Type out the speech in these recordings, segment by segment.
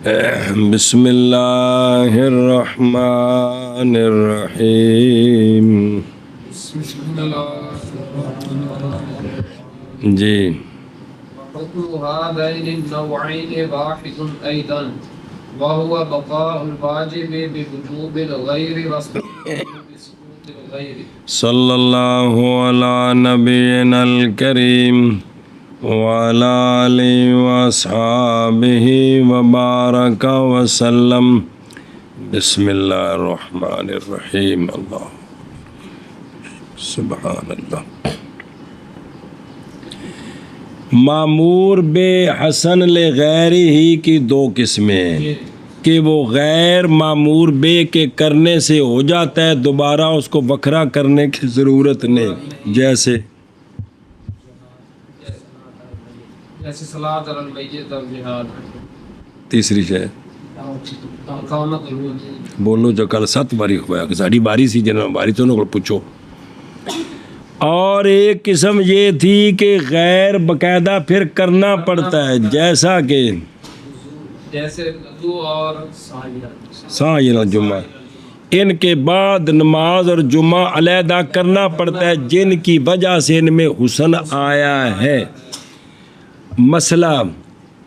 بسم اللہ الرحمن الرحیم. جی حكم هذين النوعين واحد أيضا وهو بقاء الواجب بوجوب الغير وسقوط الغير. صلی اللہ علی نبینا الکریم وعلی آلہ واصحابہ وبارک وسلم. بسم اللہ الرحمن الرحیم. اللہ سبحان اللہ. معمور بے حسن لغیر ہی کی دو قسمیں کہ وہ غیر معمور بے کے کرنے سے ہو جاتا ہے، دوبارہ اس کو وکھرا کرنے کی ضرورت نہیں. جیسے صلاۃ علی المیت اور جہاد. تیسری شے اقامت الوضو. بولو جو کل 7 باری ہوا کہ ساڑی باری سی جنہوں باری تو انہوں کو پوچھو. اور ایک قسم یہ تھی کہ غیر باقاعدہ پھر کرنا پڑتا ہے، جیسا کہ جیسے وضو اور سائر جمعہ، ان کے بعد نماز اور جمعہ علیحدہ کرنا پڑتا ہے جن کی وجہ سے ان میں حسن آیا ہے. مسئلہ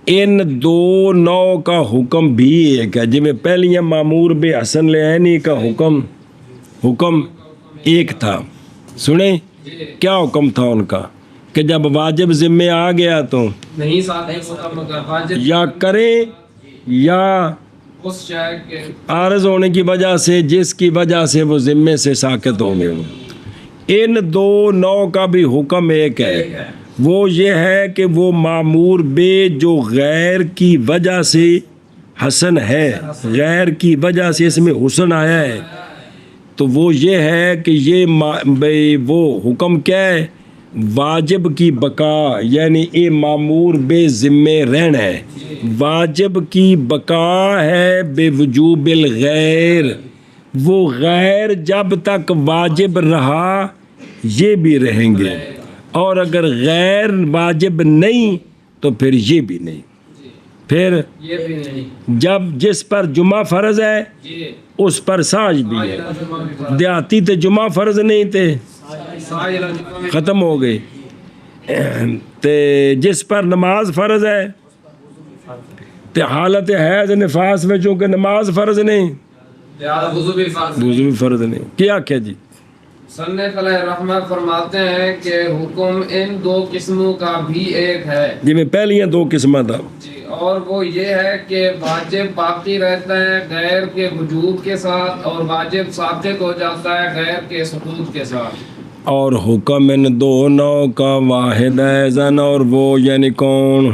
ان دو نوع کا حکم بھی ایک ہے. جی میں پہلے معمور بے حسن لعینی کا حکم ایک تھا. سنیں کیا حکم تھا ان کا کہ جب واجب ذمے آ گیا تو نہیں ساتھ واجب یا کرے یا اس شے کے عارض ہونے کی وجہ سے جس کی وجہ سے وہ ذمے سے ساقط ہوں گے. ان دو نوع کا بھی حکم ایک ہے. وہ یہ ہے کہ وہ معمور بے جو غیر کی وجہ سے حسن ہے، غیر کی وجہ سے اس میں حسن آیا ہے، تو وہ یہ ہے کہ یہ وہ حکم کیا ہے؟ واجب کی بقا، یعنی اے معمور بے ذمے رہنا ہے. واجب کی بقا ہے بے وجوب الغیر. وہ غیر جب تک واجب رہا یہ بھی رہیں گے، اور اگر غیر واجب نہیں تو پھر یہ بھی نہیں. پھر یہ بھی نہیں. جب جس پر جمعہ فرض ہے اس پر ساج بھی ہے. دیہاتی تے جمعہ فرض نہیں تھے، ختم ہو گئے. تے جس پر نماز فرض ہے تے حالت حیض نفاس میں چونکہ نماز فرض نہیں، وضو بھی فرض نہیں. کیا کیا جی مصنف علیہ الرحمہ فرماتے ہیں کہ حکم ان دو قسموں کا بھی ایک ہے. جی میں پہلے دو قسمہ تھا جی، اور وہ یہ ہے کہ واجب باقی رہتا ہے غیر کے وجود کے ساتھ، اور واجب ساقط ہو جاتا ہے غیر کے سقوط کے ساتھ. اور حکم ان دو نوع کا واحد ہے زن، اور وہ یعنی کون؟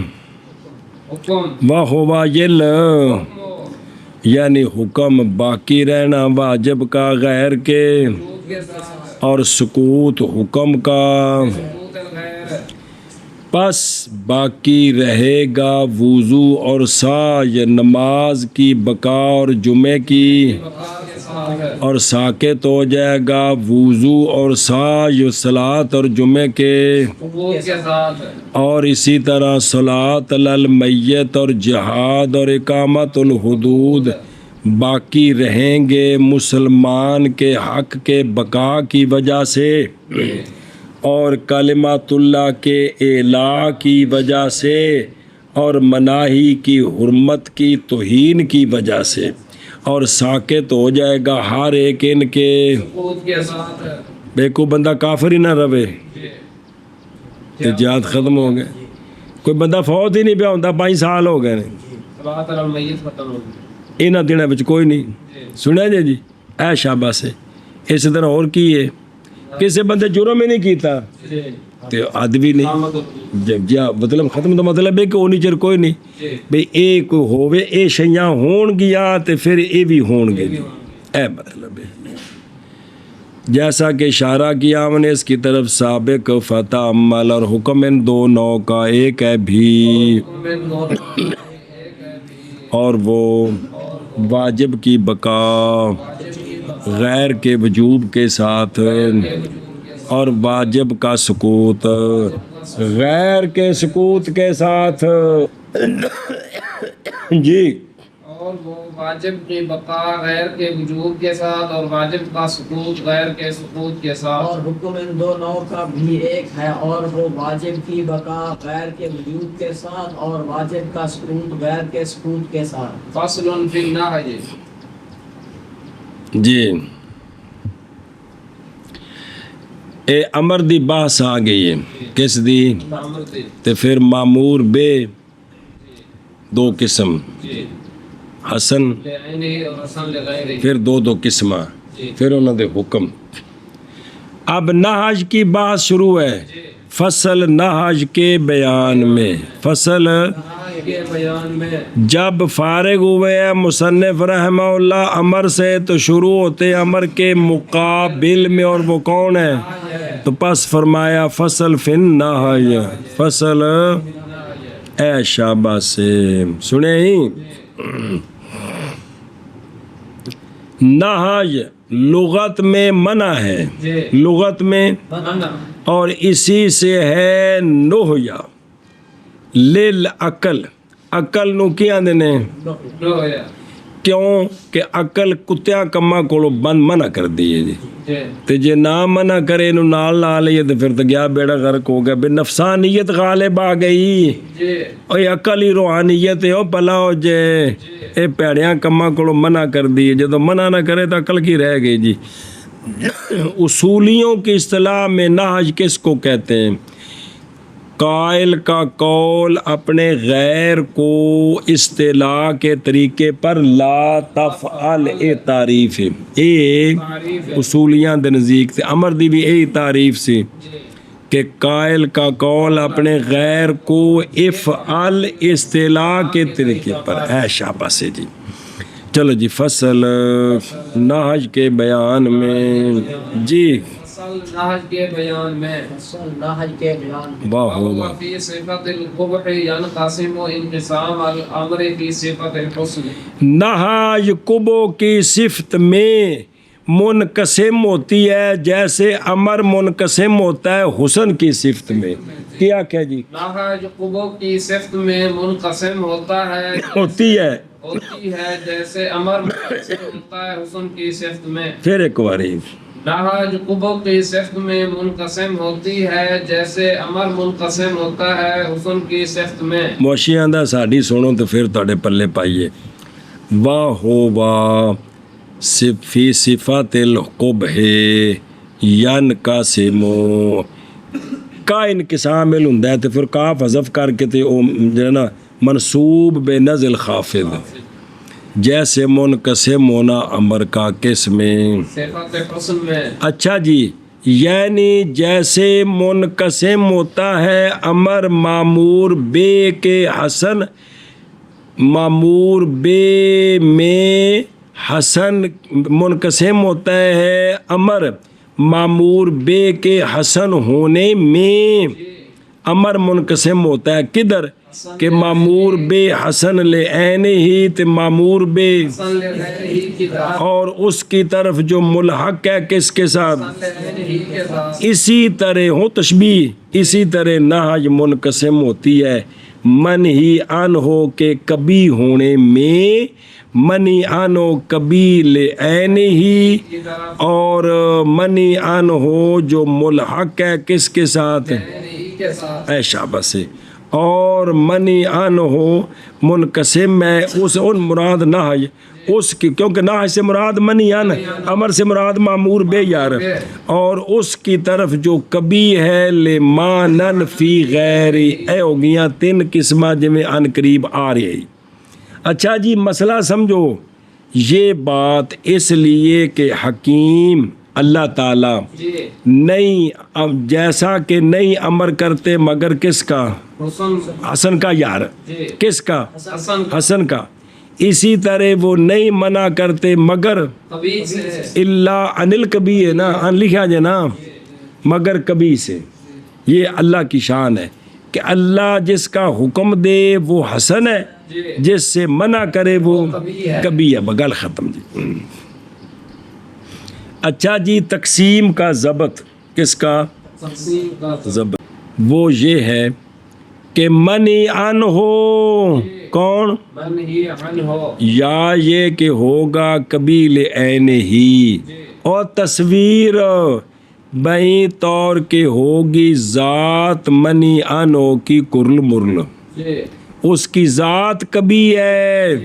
حکم واہ یعنی حکم باقی رہنا واجب کا غیر کے، وجود کے ساتھ اور سقوط حکم کا. سقوط الغیر. پس باقی رہے گا وضو اور سعی، نماز کی بقا اور جمعے کی، اور ساکت ہو جائے گا وضو اور سعی صلاۃ اور جمعے کے. سقوط کے ساتھ. اور اسی طرح صلاۃ علی المیت اور جہاد اور اقامت الحدود باقی رہیں گے مسلمان کے حق کے بقا کی وجہ سے، اور کلمات اللہ کے اعلاء کی وجہ سے، اور مناہی کی حرمت کی توہین کی وجہ سے، اور ساکت ہو جائے گا ہر ایک ان کے. سقوط کے ساتھ. بے کو بندہ کافر ہی نہ رہے تو جہاد ختم ہو گئے. کوئی بندہ فوت ہی نہیں پیا ہوتا، 5 سال ہو گئے. صلاۃ علی المیت ختم ہو گئی. انہاں دنوں وچ کوئی نہیں سنیا جی اے شاباش ہے. اس طرح اور کی ہے کسی بندے جرم ہی نہیں کیتا تے ادبی نہیں جب مطلب ختم. تو مطلب ہے کہ اونی چر کوئی نہیں بھئی اے کوئی ہووے اے شیاں ہون گیا تے پھر اے بھی ہون گے. اے مطلب ہے جیسا کہ اشارہ کیا ہم نے اس کی طرف سابق فتح عمل. اور حکم ان دو نوع کا ایک ہے بھی، اور وہ واجب کی بقا غیر کے وجوب کے ساتھ، اور واجب کا سقوط غیر کے سقوط کے ساتھ. جی اور وہ واجب کی بقا غیر کے وجود کے ساتھ اور واجب کا سقوط غیر کے سقوط کے ساتھ. اور حکم ان دو نو کا بھی ایک ہے اور وہ واجب کی بقا غیر کے وجود کے ساتھ اور واجب کا سقوط غیر کے سقوط کے ساتھ. فصل فی النہی. جی اے امر دی بحث آ گئی ہے. کس دی؟ امر دی. تے پھر معمور بے دو قسم، جی حسن لعینی اور حسن لغیری. پھر دو قسمہ، جی پھر انہوں دے حکم. اب نہج کی بات شروع ہے. جی فصل نہج کے بیان میں. فصل نہی کے بیان میں. جب فارغ ہوئے ہیں مصنف رحمہ اللہ امر سے تو شروع ہوتے امر کے مقابل میں، اور وہ کون ہے؟ تو پس فرمایا فصل فن نہج. فصل اے شاباش سے سنے ہی. نہج لغت میں منع ہے، جی لغت میں، منع. اور اسی سے ہے نہیا للعقل. عقل نو کیا دینے لویا. کیوں کہ عقل کتیاں کماں کولو بند منع کر دیئے جی. جی تے جے نہ منع کرے نو نال لا لئے تو پھر تو گیا بیڑا غرق ہو گیا. بے نفسانیت غالب آ گئی. جی اوہ عقل ہی روحانیت ہے. او پلا ہو جے اے پیڑیاں کماں کولو منع کر دیئے. جدو منع نہ کرے تو عقل کی رہ گئی جی. اصولیوں کی اصطلاح میں نہج کس کو کہتے ہیں؟ قائل کا قول اپنے غیر کو اصطلاح کے طریقے پر لا تفعل اے تعریف ہے. اے اصولیاں دے نزدیک تے امر دی بھی اے تعریف سی کہ قائل کا قول اپنے غیر کو افعل اصطلاح کے طریقے پر. اے شاباش سے جی. چلو جی فصل نہج کے بیان میں. جی فصل نہج کے بیان میں. فصل نہج کے بیان میں. واہ وهو واہ. في صفة القبح ينقسم انقسام الأمر في صفة الحسن. نہج کبو کی صفت میں منقسم ہوتی ہے جیسے امر منقسم ہوتا ہے حسن کی صفت میں. کیا کہ جی نہج قبو کی صفت میں منقسم ہوتا ہے ہوتی ہے. جیسے امر منقسم ہوتا ہے حسن کی صفت میں. پھر ایک باری نہج قبو کی صفت میں منقسم ہوتی ہے جیسے امر منقسم ہوتا ہے حسن کی صفت میں. موشیاں دا ساڈی سنو تو پھر تواڈے پلے پائیے. واہ ہو واہ فی صفات القبح ینقسم کا انقسام ہوندا ہے تے پھر کاف حذف کر کے تے او جو نا منصوب بے نزل خافض جیسے منقسم ہونا امر کا کس میں صفت حسن میں. اچھا جی یعنی جیسے منقسم ہوتا ہے امر معمور بے کے حسن، معمور بے میں حسن منقسم ہوتا ہے امر معمور بے کے حسن ہونے میں. امر منقسم ہوتا ہے کدھر کہ معمور بے حسن لے عین ہی تے معمور بے حسن لغیرہ کی طرف اور اس کی طرف جو ملحق ہے کس کے ساتھ. حسن لغیرہ کے ساتھ. اسی طرح ہو تشبیہ، اسی طرح نہج منقسم ہوتی ہے منہی ان ہو کے کبھی ہونے میں، منی ان ہو کبھی لے عین ہی کی طرف اور منی ان ہو جو ملحق ہے کس کے ساتھ. لغیرہ کے ساتھ. اے شاباش سے. اور منی ان ہو منقسم ہے اس ان مراد نہج اس کی، کیونکہ نہج سے مراد منی ان، امر سے مراد معمور بے یار، اور اس کی طرف جو کبھی ہے لمانن فی غیر. اے ہو گیا تین قسمہ جویں ان قریب آ رہی. اچھا جی مسئلہ سمجھو. یہ بات اس لیے کہ حکیم اللہ تعالیٰ جی نہیں جیسا کہ نہیں امر کرتے مگر کس کا حسن حسن کا یار، جی کس کا حسن حسن کا. اسی طرح وہ نہیں منع کرتے مگر قبیح سے. اللہ انل کبھی ہے نا، ان لکھا جائے نا مگر کبھی سے. یہ اللہ کی شان ہے کہ اللہ جس کا حکم دے وہ حسن ہے، جی جس سے منع کرے وہ کبھی ہے. کبھی ہے. بغل ختم جی. اچھا جی تقسیم کا ضبط کس کا تقسیم کا ضبط وہ یہ ہے کہ منی ان ہو کون؟ من ہی عن ہو، یا یہ کہ ہوگا قبیل عین ہی، اور تصویر بئی طور کے ہوگی ذات منی انو کی کرل مرل، جی اس کی ذات کبھی ہے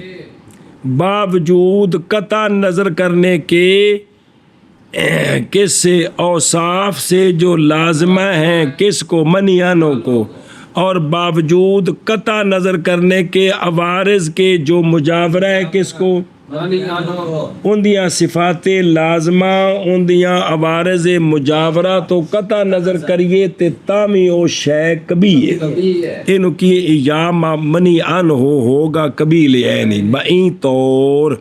باوجود قطع نظر کرنے کے کس سے اوصاف سے جو لازمہ ہیں کس کو؟ منی انو کو، اور باوجود قطع نظر کرنے کے عوارض کے جو مجاورہ ہے کس کو؟ منی عن ہو، ان دیاں صفات لازمہ ان دیاں عوارض مجاورہ تو قطع نظر کریے تے تامی او شے کبھی ہے، کبھی ہے، اینو کی یا منی ان ہوگا قبیل عینی بئی طور۔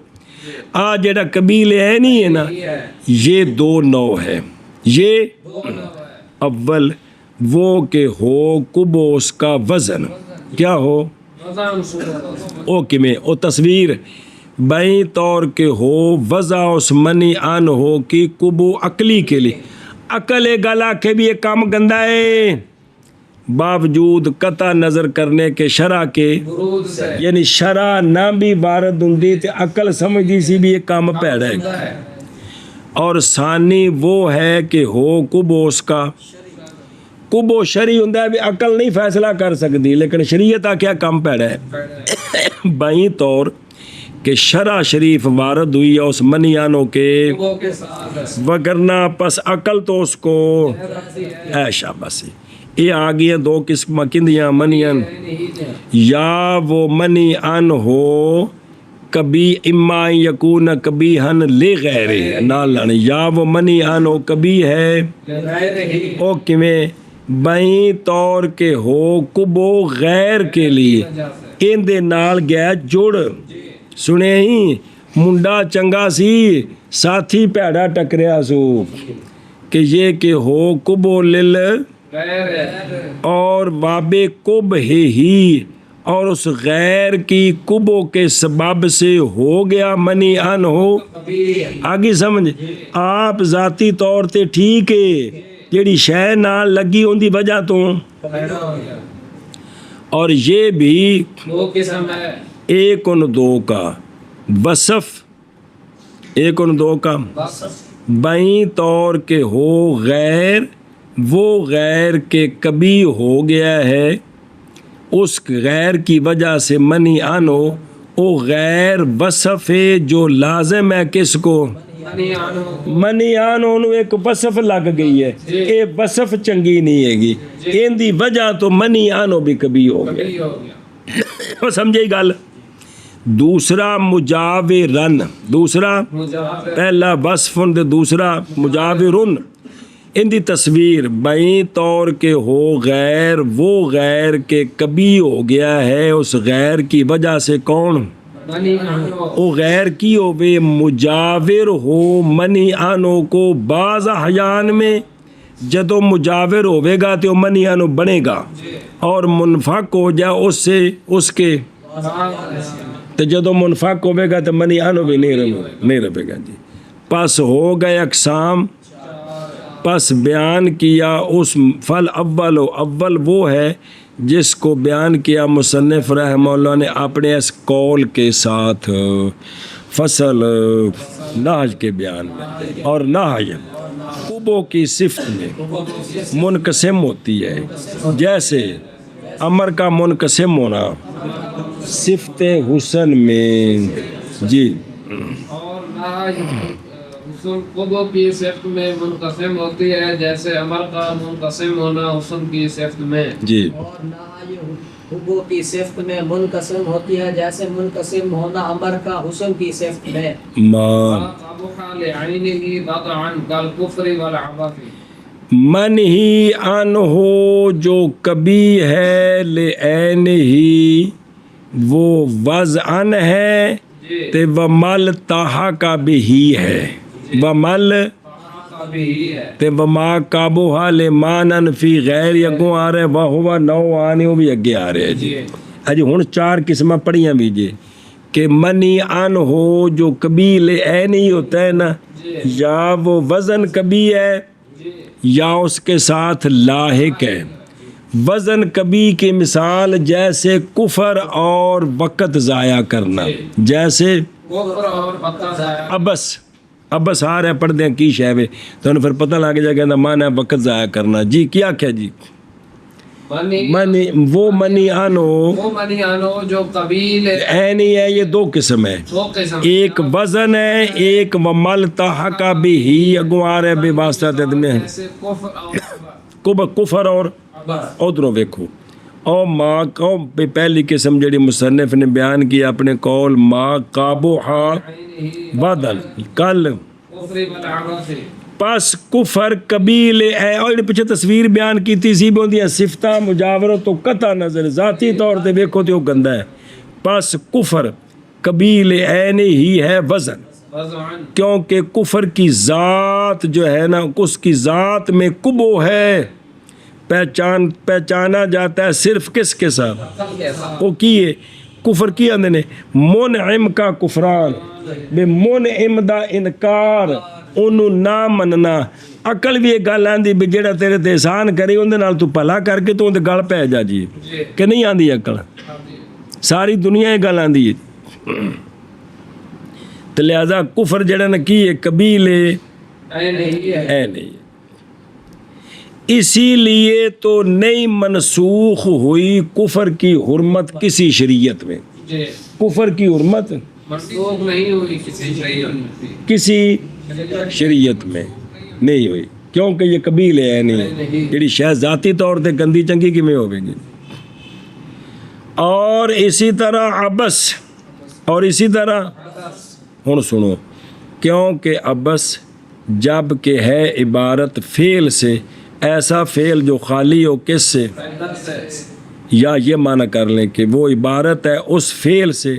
آ جڑا قبیل عینی ہے نا یہ دو نو ہے، یہ اول وہ کہ ہو کبو اس کا وزن کیا ہو وزن صورت، او کمیں او تصویر بئی طور کے ہو وضع اس منی ان ہو کی کبو عقلی کے لیے، عقل گلا کے بھی یہ کام گندا ہے باوجود قطع نظر کرنے کے شرع کے، برود سے یعنی شرع نہ بھی وارد ہندی تے عقل سمجھدی سی بھی یہ کام پیڑا ہے۔ اور ثانی وہ ہے کہ ہو کبو اس کا کبو شرعی ہوندا ہے بھی عقل نہیں فیصلہ کر سکتی لیکن شریعت آ کیا کام پیڑا ہے بئی طور کہ شرع شریف وارد ہوئی ہے اس منیانوں کے، وہ کے ساتھ وگرنہ پس عقل تو اس کو ایشا بس یہ آ گئی ہیں دو قسم کندیاں منین، یا وہ منی ان ہو کبھی اما یکون کبھی ہن لے غیر نہ لن، یا وہ منی ان ہو کبھی ہے او کمیں بئی طور کے ہو کبو غیر کے لیے، ان دے نال گیا جڑ سنے ہی منڈا چنگا سی ساتھی پیڑا ٹکریا سو کہ یہ کہ ہو کبو لل اور وابے کب ہی اور اس غیر کی کبو کے سبب سے ہو گیا منی ان ہو آگے سمجھ آپ ذاتی طور تے ٹھیک ہے جیڑی شے نال لگی ان دی وجہ تو، اور یہ بھی دو قسم ہے، ایک ان دو کا وصف، ایک ان دو کا بئی طور کے ہو غیر، وہ غیر کے کبھی ہو گیا ہے اس غیر کی وجہ سے منی انو، او غیر وصف ہے جو لازم ہے کس کو؟ منی انو نو ایک وصف لگ گئی ہے، اے وصف چنگی نہیں ہے گی ان دی وجہ تو منی انو بھی کبھی ہو گیا، سمجھے گل؟ دوسرا مجاورن، دوسرا پہلا وصف دے دوسرا مجاورن، ان دی تصویر بئی طور کے ہو غیر، وہ غیر کے کبھی ہو گیا ہے اس غیر کی وجہ سے کون؟ او غیر کی ہو بے مجاور ہو منی انو کو بعض احیان میں جدو مجاور ہوئے گا تو منی انو بنے گا اور منفق ہو جائے اس سے اس کے، تو جدو منفق ہوئے گا تو منی انو بھی نہیں رہے گا جی۔ پس ہو گئے اقسام، پس بیان کیا اس فل اول اول وہ ہے جس کو بیان کیا مصنف رحمہ اللہ نے اپنے اس قول کے ساتھ فصل نہج کے بیان میں، اور نہج قبو کی صفت میں منقسم ہوتی ہے، جیسے امر کا منقسم ہونا صفت حسن میں جی، اور نہج حسن قبو کی صفت میں منقسم ہوتی ہے جیسے امر کا منقسم ہونا حسن کی صفت میں جی، اور نہج حبو کی صفت میں منقسم ہوتی ہے جیسے منقسم ہونا امر کا حسن کی صفت میں، من ہی ان ہو جو کبھی ہے لعین ہی وہ وضعن ہے تے ومل تاہا کا بھی ہی ہے، ومل تے وما کابوہا لمانن فی غیر یگوں آ رہے وہو نو آنے وہ بھی اگے آ رہے جی۔ اجی ہن چار قسمہ پڑھیاں بھی جی کہ منی ان ہو جو کبھی لعین ہی ہوتا ہے نا، یا وہ وزن کبھی ہے یا اس کے ساتھ لاحق ہے، وزن کبھی کی مثال جیسے کفر اور وقت ضائع کرنا، جیسے کفر اور وقت ضائع ابس آ رہا پڑھ دیں کی شے وے تو پھر پتہ لگ جائے کہ مانا ہے وقت ضائع کرنا. جی کیا کیا جی وہ منی آنو جو قبیل عینی ہے. یہ دو قسم ہے، دو قسم، ایک وزن ہے، ایک ومل تحق بھی اگوں آ رہے بے واسطہ تدمے ہیں جیسے کفر اور کفر اور ادھروں ویکھو او ماں کو پہلی قسم جڑی مصنف نے بیان کی اپنے قول ما قابوہا بدل کل کفر والعبث. پس کفر قبیل ہے اور پیچھے تصویر بیان کیتی سی بھی ہوندی صفتہ مجاورت تو قطع نظر ذاتی طور تے ویکھو تے وہ گندا ہے. پس کفر قبیل عین ہی ہے وزن، وضعاً کیونکہ کفر کی ذات جو ہے نا اس کی ذات میں کبو ہے، پہچانا جاتا ہے صرف کس کے ساتھ؟ عقل کے ساتھ. وہ کیے کفر کی آندے نے منعم کا کفران بے منعم دا انکار انہوں نہ مننا. عقل بھی ایک گل آندی بھی جڑا تیرے تے احسان کرے اندے نال تو بھلا کر کے تو اندے گل پہ جا جی کہ نہیں آندی عقل. ساری دنیا یہ گل آندی ہے. تو لہذا کفر جڑا نا کی ہے قبیل عین ہی ہے. ہے نہیں. اسی لیے تو نہیں منسوخ ہوئی کفر کی حرمت کسی شریعت میں. جی کفر کی حرمت منسوخ نہیں ہوئی کسی شریعت میں، کسی شریعت میں نہیں ہوئی کیونکہ یہ قبیل ہے نہیں جڑی شاید ذاتی طور تے گندی چنگی کیویں ہوے گی. اور اسی طرح عبس اور اسی طرح ہن سنو کیونکہ عبس جب کہ ہے عبارت فعل سے، ایسا فعل جو خالی ہو کس سے، یا یہ معنی کر لیں کہ وہ عبارت ہے اس فعل سے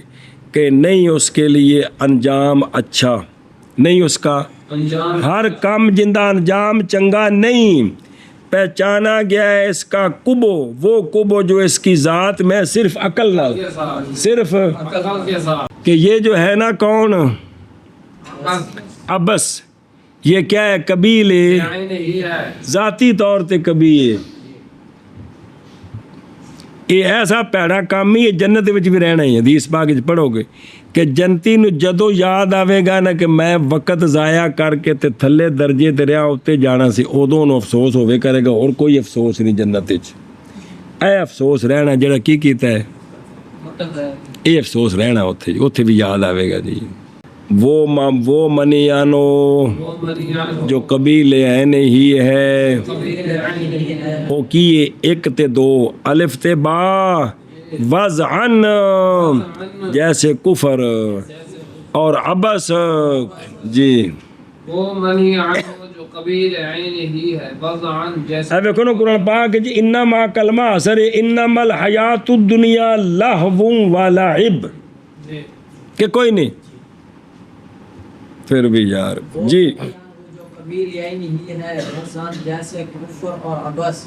کہ نہیں اس کے لیے انجام اچھا، نہیں اس کا انجام ہر کام جندہ انجام چنگا نہیں. پہچانا گیا ہے اس کا کبو، وہ کبو جو اس کی ذات میں صرف عقل نہ کے ساتھ، صرف عقل کے ساتھ. کہ یہ جو ہے نا کون عبس یہ کیا ہے قبیل عین ہی ہے. ذاتی طور تے قبیل یہ ایسا پیڑا کام ہی جنت وچ بھی رہنا ہی. حدیث پاک وچ پڑھو گے کہ جنتی نو جدو یاد آوے گا نا کہ میں وقت ضائع کر کے تے تھلے درجے تے رہا اتنے جانا سی ادوں نو افسوس ہوے کرے گا. اور کوئی افسوس نہیں جنت وچ. اے افسوس رہنا جڑا کی کیتا ہے یہ افسوس رہنا اتنے بھی یاد آوے گا جی. وہ منی آنو وہ مریان جو قبیل عین ہی ہے قبیل عین ہی ہے. وہ کیے ایک تے دو الف تے با وضعن جیسے کفر اور عبس. جی وہ منی عنہ جو قبیل عین ہی ہے. وضعاً جیسے اب دیکھو نا قرآن پاک جی انما کلمہ اثر انما الحیات الدنیا لہو و لعب جی کہ کوئی نہیں پھر بھی یار جی جو قبیل عین ہی ہے وزن جیسے کفر اور عبس.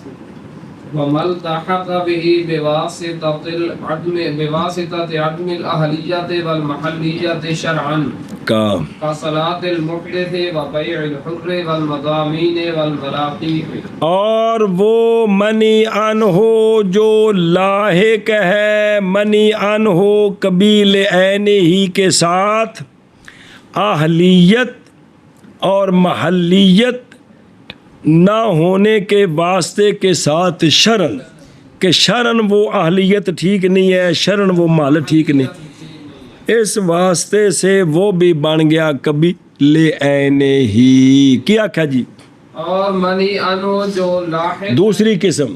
ومن التحق به بواسطة عدم الأهلية والمحلية شرعا کا كصلاة المحدث وبيع الحر والمضامين والملاقيح. اور وہ منی انہو جو لاحق ہے منی انہو قبیل عین ہی کے ساتھ اہلیت اور محلیت نہ ہونے کے واسطے کے ساتھ شرن کہ شرن وہ اہلیت ٹھیک نہیں ہے شرن وہ محل ٹھیک نہیں اس واسطے سے وہ بھی بن گیا قبیل عین ہی. کیا کہا جی اور منی انو جو لاحق دوسری قسم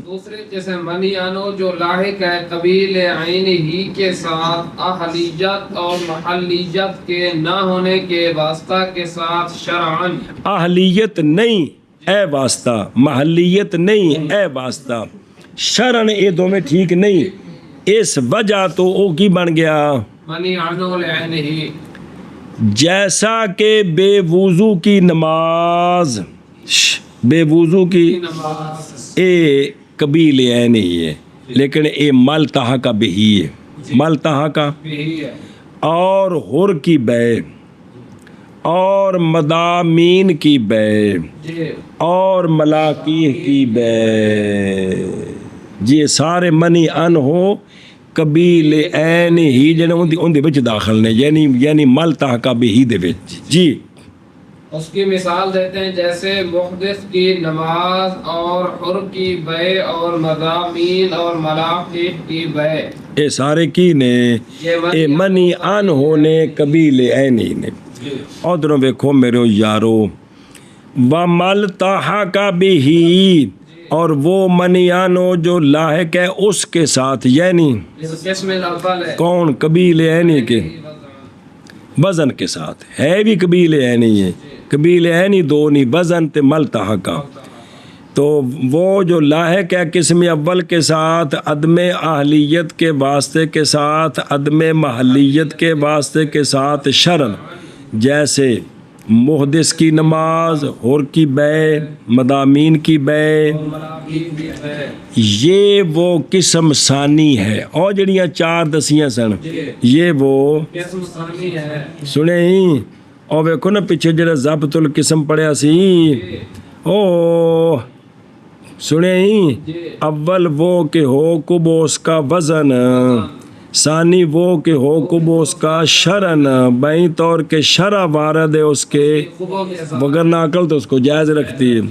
منی انو جو لاحق ہے قبیل عین ہی کے ساتھ اہلیت اور محلیت کے نہ ہونے کے واسطہ کے ساتھ شرعاً اہلیت نہیں اے واسطہ محلیت نہیں اے واسطہ شرن یہ دونوں ٹھیک نہیں اس وجہ تو وہ کی بن گیا منی انو عین ہی. جیسا کہ بے وضو کی نماز بے وضو کی نماز اے قبیل عین ہی ہے لیکن اے ملتحق کا بھی ہے ملتحق کا بھی ہے. اور حر کی بے اور مدامین کی بے جی اور ملاقیح کی بے جی سارے منی ان ہو قبیلے این ہی جنے ان دے وچ داخل نے یعنی مل تحقہ بھی ہی دے وچ جی اس کی مثال دیتے ہیں جیسے محدث کی نماز اور حر کی بے اور مضامین اور ملاقیت کی بے اے سارے کی نے اے منی ان ہونے قبیلے این ہی نے ادھروں ویکھو میرے یارو ومل تحقہ بھی ہی اور وہ منیانو جو لاحق ہے اس کے ساتھ یعنی قسم الاول ہے کون قبیلے اینی کے وزن کے ساتھ ہے بھی قبیلے اینی ہے قبیلے اینی دو نہیں وزن تے ملتحقہ تو وہ جو لاحق ہے قسم اول کے ساتھ عدم اہلیت کے واسطے کے ساتھ عدم محلیت کے واسطے کے ساتھ شرن جیسے محدث کی نماز حر کی بے مضامین کی بے یہ وہ قسم ثانی ہے اور جڑیاں چار دسیاں سن یہ وہ قسم ثانی ہے سنے ہی اور ویکھو نا پیچھے جڑا ضبط القسم پڑھیا سی او سنے ہی اول وہ کہ ہو کبوس کا وزن ثانی وہ کہ ہو کبوس کا شرن بائیں طور کے شرع وارد ہے اس کے وگرنہ عقل تو اس کو جائز رکھتی ہے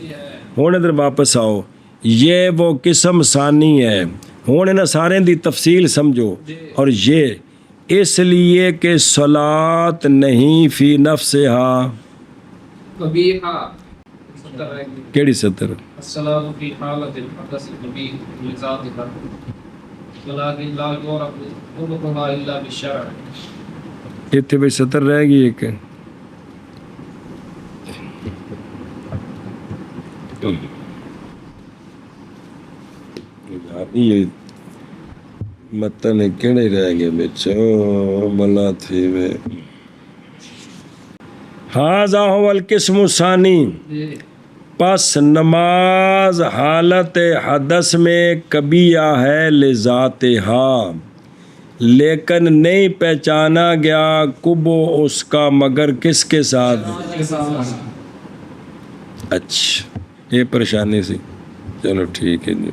ہوں ادھر واپس آؤ یہ وہ قسم ثانی ہے ہوں نا سارے دی تفصیل سمجھو اور یہ اس لیے کہ صلاۃ نہیں فی نفسہا قبیحہ کیڑی سطر الصلاۃ فی حالۃ الحدث القبیح لذاتها ولكن لا يعرف حكمها الا بالشرع اتنے بھی سطر رہ گئی ایک یہ متن کہڑے رہ گئے بچو ملا تھی میں ھذا هو القسم الثانی پس نماز حالت حدث میں کبیہ ہے لذاتہا لیکن نہیں پہچانا گیا کبو اس کا مگر کس کے ساتھ اچھا یہ پریشانی سی چلو ٹھیک ہے جی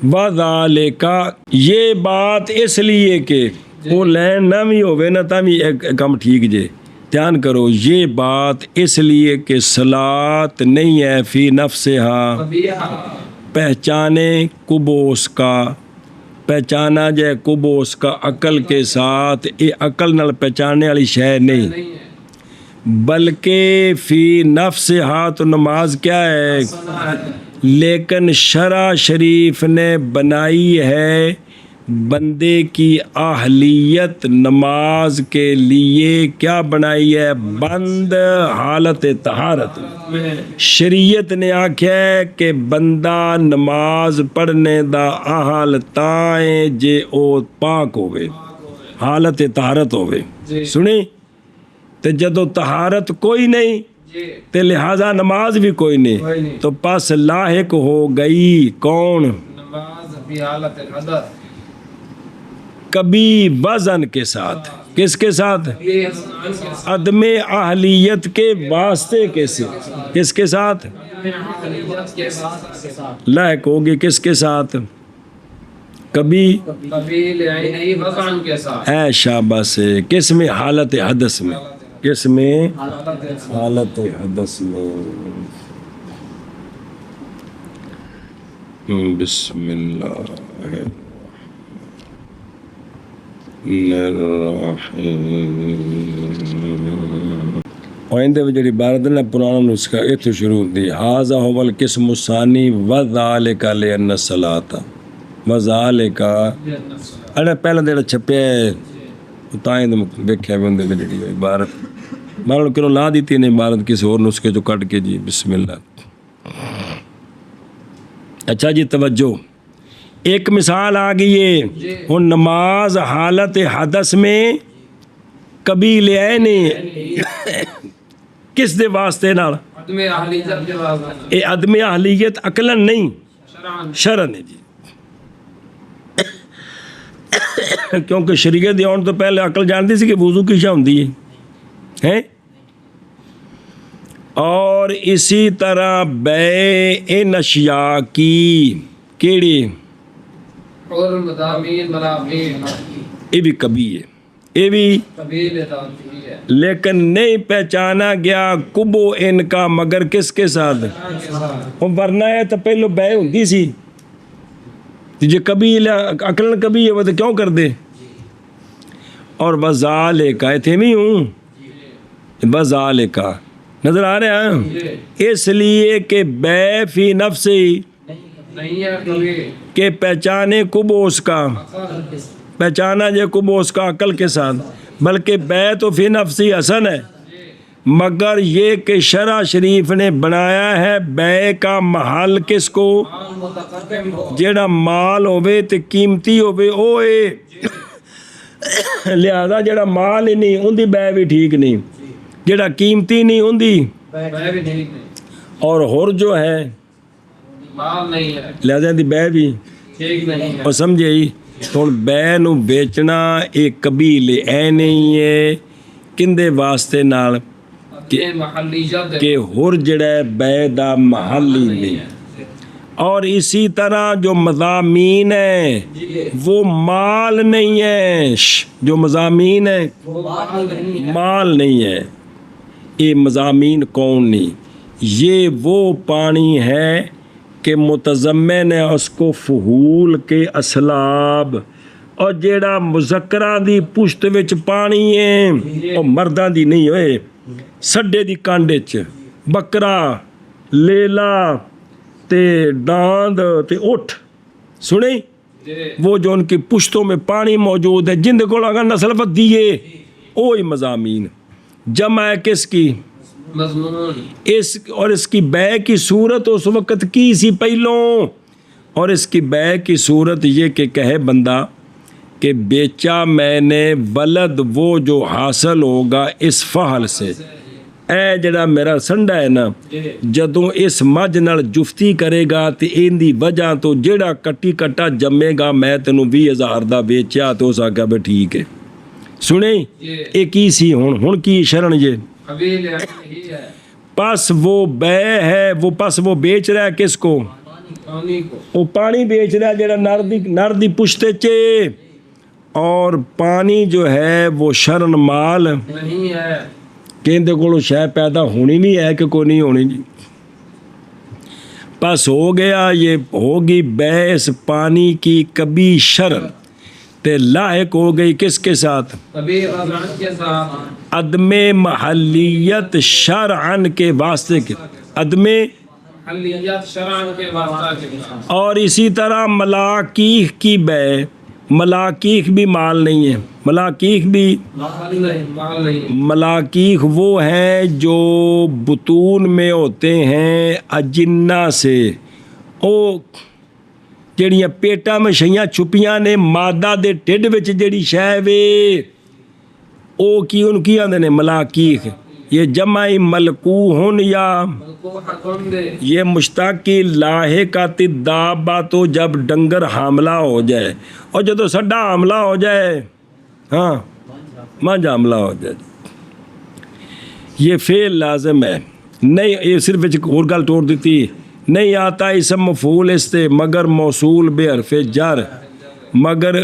وذالک یہ بات اس لیے کہ وہ لین نہ بھی ہوئے نہ تا بھی کم ٹھیک جے دھیان کرو یہ بات اس لیے کہ صلاۃ نہیں ہے فی نفسہا پہچانے کبوس کا پہچانا جائے کبوس کا عقل کے ساتھ یہ عقل نال پہچانے والی شے نہیں بلکہ فی نفسہا تو نماز کیا ہے لیکن شرع شریف نے بنائی ہے بندے کی اہلیت نماز کے لیے کیا بنائی ہے بند حالت طہارت شریعت نے آکھیا ہے کہ بندہ نماز پڑھنے دا اہل تائیں جے او پاک ہوئے حالت طہارت ہوئے سنی تے جدو طہارت کوئی نہیں تے لہذا نماز بھی کوئی نہیں تو پس لاحق ہو گئی کون نماز فی حالت الحدث کبھی وزن کے ساتھ کس کے ساتھ عدم اہلیت کے واسطے کس کے ساتھ لاحق ہوگی کس کے ساتھ کبھی اے شاباش کس میں حالت حدث میں کس میں حالت حدث میں بسم اللہ آئندے میں جڑی عبارت ہے نا پرانا نسخہ اتھو شروع ہوتی ھذا هو القسم الثانی وذالک لأن الصلاۃ وذالک اڑا پہلا جڑا چھپیا ہے تائیں ویکھیا وندے میں جڑی عبارت مارن کرو لا دیتی نے عبارت کسی اور نسخے جو کٹ کے جی بسم اللہ اچھا جی توجہ ایک مثال آ گئی ہے وہ نماز حالت حدث میں کبھی لے نہیں کس دے واسطے نال اے عدم اہلیت عقلن نہیں شرعن ہے جی کیونکہ شریعت دی آن تو پہلے عقل جانتی سی کہ وضو کی شاہ ہوندی ہے اور اسی طرح بے ان اشیاء کی کیڑی اور مضامین ملاقین یہ بھی کبھی ہے، یہ بھی قبیل ذاتی ہے لیکن نہیں پہچانا گیا کبو ان کا مگر کس کے ساتھ؟ وہ ورنہ ہے تو پہلو بے ہوندی سی جی کبھی اکلن کبھی ہے وہ تو کیوں کر دے؟ اور وذالک تھے بھی ہوں وذالک نظر آ رہا ہے، اس لیے کہ بے فی نفسی نہیں ہے کبھی کہ پہچانے کبو اس کا، پہچانا جو کبو اس کا عقل کے ساتھ، بلکہ بے تو فی نفسی حسن ہے، مگر یہ کہ شرع شریف نے بنایا ہے بے کا محل کس کو؟ متقدم ہو جیڑا مال ہوے تے قیمتی ہوے اوے، لہذا جیڑا مال ہی نہیں ان دی بے بھی ٹھیک نہیں، جیڑا قیمتی نہیں ان دی، میں بھی ٹھیک نہیں اور ہور جو ہے مال نہیں ہے لہذا دی بے بھی ٹھیک نہیں ہے اور سمجھے ہی ہن بے نو بیچنا ایک قبیلے اے نہیں ہے کندے واسطے نال یہ محلیت کہ ہر جڑا ہے بے دا محل ہی نہیں، اور اسی طرح جو مضامین ہیں وہ مال نہیں ہے، جو مضامین ہیں مال نہیں ہے، یہ مضامین کون نہیں، یہ وہ پانی ہے کہ متضمن ہے اس کو فحول کے اسلاب، اور جیڑا مذکراں دی پشت وچ پانی ہے وہ مرداں دی نہیں ہوئے، سڈے دی کانڈ وچ بکرا لیلا تے ڈاند تے اٹھ سنیں وہ جو ان کی پشتوں میں پانی موجود ہے جن کو اگر نسل ودی ہے وہی مضامین، جمع ہے کس کی؟ مضمون اس اور اس کی بے کی صورت اس وقت کی سی پہلوں، اور اس کی بے کی صورت یہ کہ کہے بندہ کہ بیچا میں نے ولد وہ جو حاصل ہوگا اس فحل سے، اے جڑا میرا سنڈا ہے نا جدوں اس مجھ نال جفتی کرے گا تے ان دی وجہ تو جڑا کٹی کٹا جمے گا میں تینوں 20,000 دا بیچیا تو اس آگا بھی ٹھیک ہے، سنیں یہ کی سی ہن کی شرن یہ قبیل ہی ہے پس وہ بے ہے، وہ پس وہ بیچ رہا ہے کس کو؟ پانی کو وہ پانی بیچ رہا ہے جڑا نر دی پشتے چے، اور پانی جو ہے وہ شرن مال نہیں ہے کہندے کو شے پیدا ہونی نہیں ہے کہ کوئی نہیں ہونی جی، پس ہو گیا یہ ہوگی بے اس پانی کی کبھی شرن تے لاحق ہو گئی کس کے ساتھ؟ قبیل رضعت کے ساتھ عدم محلیت شرعن کے واسطے کے عدم، محلیت شرعن کے واسطہ کے ساتھ اور اسی طرح ملاکیخ کی بے، ملاکیخ بھی مال نہیں ہے، ملاکیخ بھی مال نہیں ملاکیخ وہ ہیں جو بطون میں ہوتے ہیں اجنہ سے، او جڑیاں پیٹا میں شیاں چھپیاں نے مادہ دے ٹھڈ وچ جڑی شے وے او کی ان کی آندے نے ملاکیخ، یہ جمع ملکوہن یا ملکوحتن دے یہ مشتاقی لاحقات دابا تو جب ڈنگر حاملہ ہو جائے، اور جدو سڈا حاملہ ہو جائے ہاں مانج حاملہ ہو جائے یہ فعل لازم ہے، نہیں یہ صرف ایک اور گل توڑ دیتی نہیں آتا اسم مفعول استے مگر موصول بے حرف جر، مگر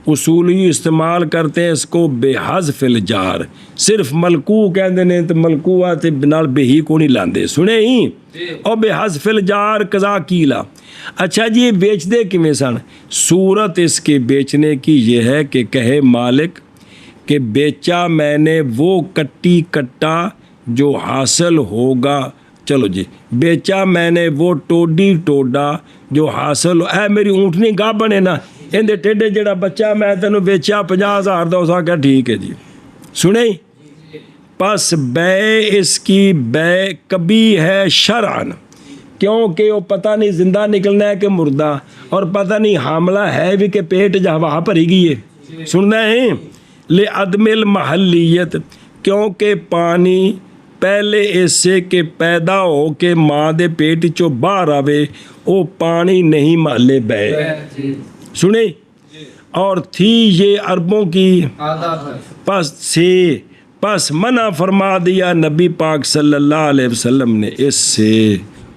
اصولی استعمال کرتے ہیں اس کو بے حذف الجار، صرف ملکو کہندے نے تو ملکو آتے بنال بے ہی کو نہیں لاندے سنے ہی، اور بے حذف الجار قضا کیلا۔ اچھا جی یہ بیچ دے کیویں سن؟ صورت اس کے بیچنے کی یہ ہے کہ کہے مالک کہ بیچا میں نے وہ کٹی کٹا جو حاصل ہوگا، چلو جی بیچا میں نے وہ ٹوڈی ٹوڈا جو حاصل اے میری اونٹنی گاہ بنے نا اندے ٹیڈے جڑا بچہ میں تینوں بیچیا 50,000 دا اس آگیا ٹھیک ہے جی سنیں، پس بے اس کی بے کبھی ہے شرعن، کیونکہ وہ پتہ نہیں زندہ نکلنا ہے کہ مردہ، اور پتہ نہیں حاملہ ہے بھی کہ پیٹ جہاں وہاں بھری گئی ہے، سننا ہے لعدم المحلیت، کیونکہ پانی پہلے اس سے کہ پیدا ہو کے ماں دے پیٹ چو باہر آوے وہ پانی نہیں محلے بے، سنیں، اور تھی یہ عربوں کی پس منع فرما دیا نبی پاک صلی اللہ علیہ وسلم نے اس سے،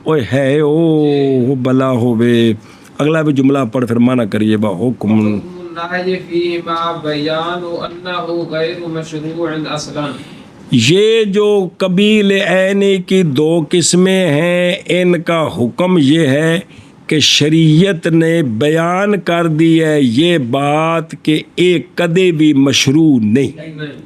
اوے ہے او بلا ہوئے اگلا بھی جملہ پڑھ پھر معنی کریے با حکم النهي فيهما بيان أنه غير مشروع أصلا. یہ جو قبیل عینی کی دو قسمیں ہیں ان کا حکم یہ ہے کہ شریعت نے بیان کر دی ہے یہ بات کہ ایک کدے بھی مشروع نہیں،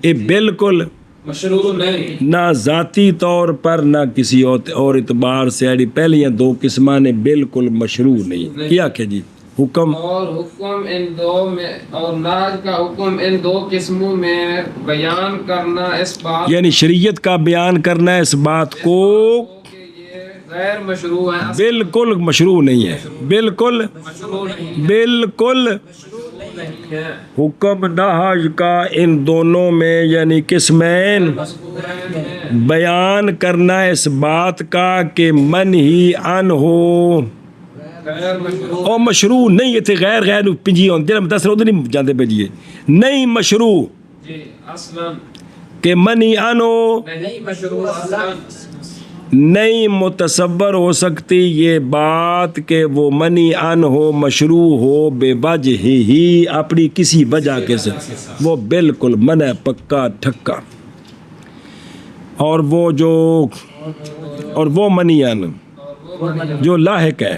یہ بالکل مشروع نہیں، نہ ذاتی طور پر نہ کسی اور اعتبار سے ایڈی پہلیاں دو قسمیں نے بالکل مشروع نہیں کیا کہ جی حکم اور حکم ان دو میں اور ناج کا حکم ان دو قسموں میں بیان کرنا اس بات یعنی شریعت کا بیان کرنا اس بات کو کہ یہ غیر مشروع ہے، بالکل مشروع نہیں ہے، بالکل مشروع نہیں بالکل ہے، حکم نہج کا ان دونوں میں یعنی قسمین بیان کرنا اس بات کا کہ منہی ان ہو غیر مشروع اور مشروع نہیں اتنے غیر پنجی ہوتے ہیں متاثر ادھر نہیں جاتے بھیجیے نہیں مشروع جی اصلا کہ منی ان ہو نہیں مشروع اصلا نہیں متصور ہو سکتی یہ بات کہ وہ منی ان ہو مشروع ہو بے وجہ ہی اپنی کسی وجہ کے سے وہ بالکل منع پکا ٹھکا اور وہ منی ان جو لاحق ہے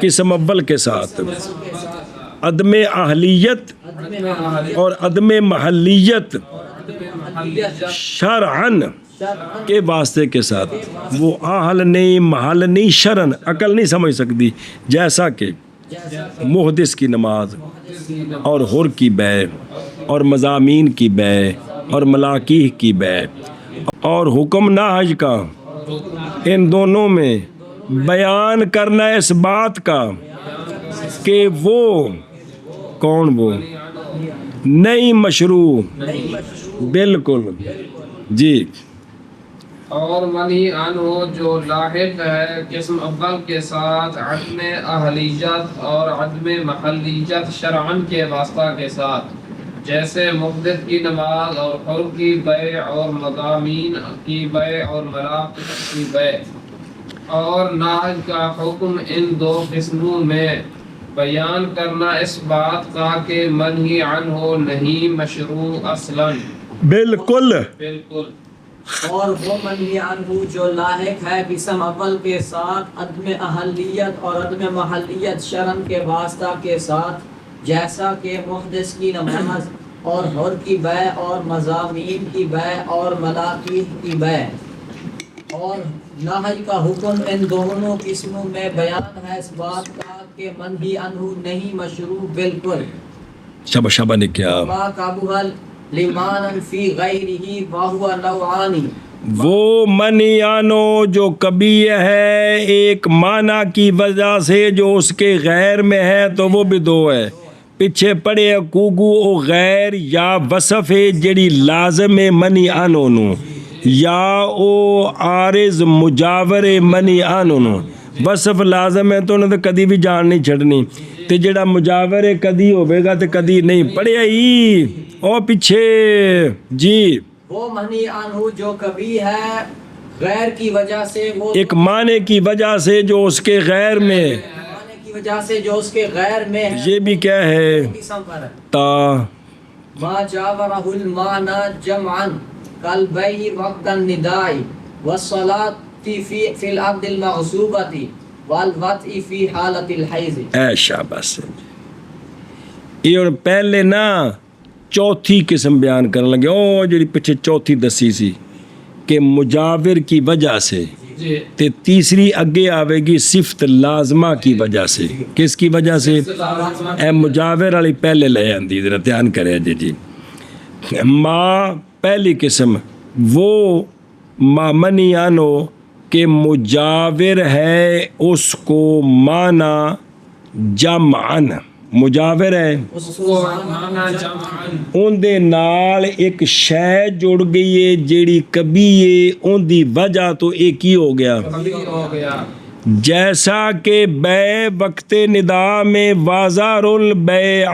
قسم اول کے ساتھ عدم اہلیت اور عدم محلیت شرعن کے واسطے کے ساتھ وہ اہل نہیں محل نہیں شرعن عقل نہیں سمجھ سکتی جیسا کہ محدث کی نماز اور حر کی بیع اور مضامین کی بیع اور ملاکیہ کی بیع اور حکم نہج کا ان دونوں میں بیان کرنا اس بات کا کہ وہ کون وہ نہیں مشروع بالکل جی اور منی ان ہو جو لاحق ہے قسم اول کے ساتھ عدم اہلیت اور عدم محلیت شرعن کے واسطہ کے ساتھ جیسے محدث کی نماز اور حر کی بیع اور مضامین کی بیع اور ملاقات کی بیع اور ناج کا حکم ان دو قسموں میں بیان کرنا اس بات کا کہ منہی عنہ نہیں مشروع اصلا بالکل بالکل اور وہ منہی عنہ جو لاحق ہے قسم اول کے ساتھ عدم اہلیت اور عدم محلیت شرعن کے واسطہ کے ساتھ جیسا کہ محدث کی نماز اور حر کی بیع اور مضامین کی بیع اور ملاقیہ کی بیع اور نہج کا حکم ان دونوں قسموں میں بیان ہے اس بات کا کہ منہی عنہ نہیں مشروع بالکل شبہ نے کیا ما قبول لمانن فی غیرہ وہو نوعانی وہ منی آنو جو کبھی ہے ایک معنی کی وجہ سے جو اس کے غیر میں ہے تو وہ بھی دو ہے پیچھے پڑے کوگو او غیر یا وصف جڑی لازم منی آنو نو یا او عارض مجاور منی آنو نو وصف لازم ہے تو انہوں نے کدی بھی جان نہیں چھڑنی تے جڑا مجاور کدی ہوئے گا تے کدی نہیں پڑے ہی او پیچھے جی وہ منی عنہ جو کبھی ہے غیر کی وجہ سے وہ ایک معنی کی وجہ سے جو اس کے غیر میں معنی کی وجہ سے جو اس کے غیر میں ہے یہ بھی کیا ہے قسم پر ہے تا ما جاورہ المعنی جمعا قلبی وقت النداء والصلاة فی العبد المغصوبت والوطء فی حالت الحیض اے شاباش یہ اور پہلے نا چوتھی قسم بیان کرنے لگے او جڑی پیچھے چوتھی دسی سی کہ مجاور کی وجہ سے جی تے تیسری اگے آوے گی صفت لازمہ کی وجہ سے کس کی وجہ سے اے مجاور والی پہلے لے آندی ذرا دھیان کرے جی ما پہلی قسم وہ ما منی آنو کہ مجاور ہے اس کو معنی جمعن مجاور ہے اس کو مانا جمعن ان دے نال ایک شے جڑ گئی ہے جیڑی کبھی ہے ان دی وجہ تو ایک ہی ہو گیا کبھی ہو گیا جیسا کہ بے وقت ندا میں واضح البیع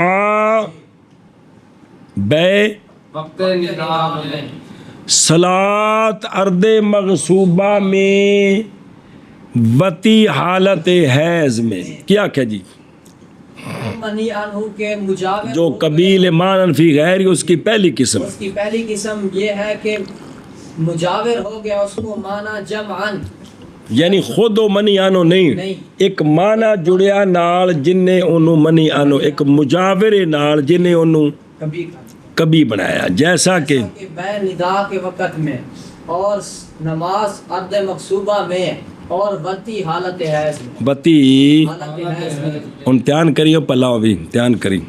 بے وقت ندا میں صلاۃ ارد مغصوبہ میں وتی حالت حیض میں کیا کہ جی منی عنہ کے مجاور جو قبیل مانن فی غیر اس کی پہلی قسم. اس کی پہلی قسم یہ ہے کہ مجاور ہو گیا اس کو مانا جمعن یعنی خود وہ منی آنو نہیں, ایک مانا جڑیا نال جنہیں انہوں منی آنو, ایک مجاور نال جنہیں انہوں کبھی کبھی بنایا. جیسا کہ بے ندا کے وقت میں اور نماز عد مقصوبہ میں اور بتی حالت حیض میں. بتی حالت حیض میں امتحان کریو پلاؤ بھی امتحان کری.